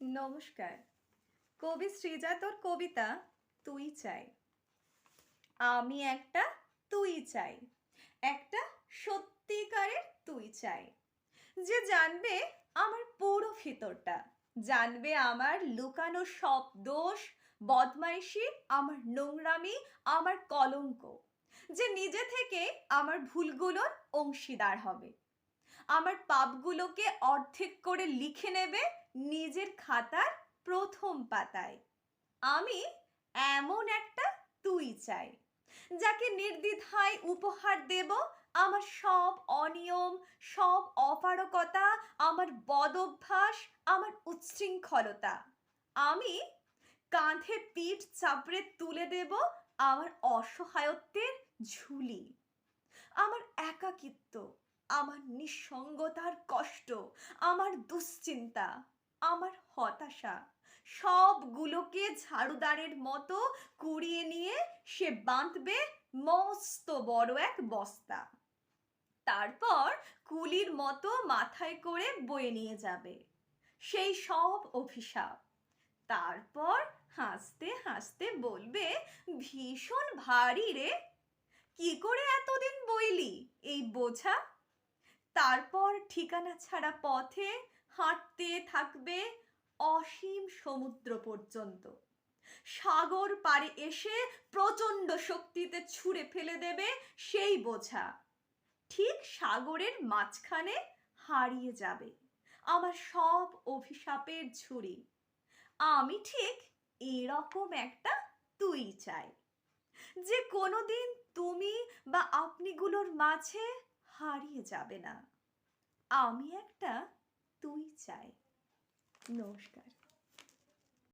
নমস্কার। কবি শ্রীজাতর কবিতা তুই চাই। আমি একটা তুই চাই, একটা সত্যিকারের তুই চাই, যে জানবে আমার পুরো ভিতরটা, জানবে আমার লুকানো সব দোষ, বদমাইশি, আমার নোংরামি, আমার কলঙ্ক, যে নিজে থেকে আমার ভুলগুলোর অংশীদার হবে, আমার পাপগুলোকে অর্ধেক করে লিখে নেবে নিজের খাতার প্রথম পাতায়। আমি এমন একটা তুই চাই, যাকে নির্দ্বিধায় উপহার দেব আমার সব অনিয়ম, সব অপারগতা, আমার বদঅভ্যাস, আমার উচ্ছৃঙ্খলতা। আমি কাঁধে পিঠ চাপড়ে তুলে দেব আমার অসহায়ত্বের ঝুলি, আমার একাকিত্ব, আমার নিঃসঙ্গতার কষ্ট, আমার দুশ্চিন্তা, আমার হতাশা, সবগুলোকে ঝাড়ুদারের মতো কুড়িয়ে নিয়ে সে বাঁধবে মস্ত বড় এক বস্তা। তারপর কুলির মতো মাথায় করে বয়ে নিয়ে যাবে সেই সব অভিশাপ। তারপর হাসতে হাসতে বলবে, ভীষণ ভারী রে, কি করে এতদিন বইলি এই বোঝা। তারপর ঠিকানা ছাড়া পথে হাঁটতে থাকবে অসীম সমুদ্র পর্যন্ত। সাগর পাড়ে এসে প্রচণ্ড শক্তিতে ছুঁড়ে ফেলে দেবে সেই বোঝা। ঠিক সাগরের মাঝখানে হারিয়ে যাবে আমার সব অভিশাপের ঝুড়ি। আমি ঠিক এরকম একটা তুই চাই, যে কোনোদিন তুমি বা আপনিগুলোর মাঝে হারিয়ে যাবে না। আমি একটা তুই চাই। নমস্কার।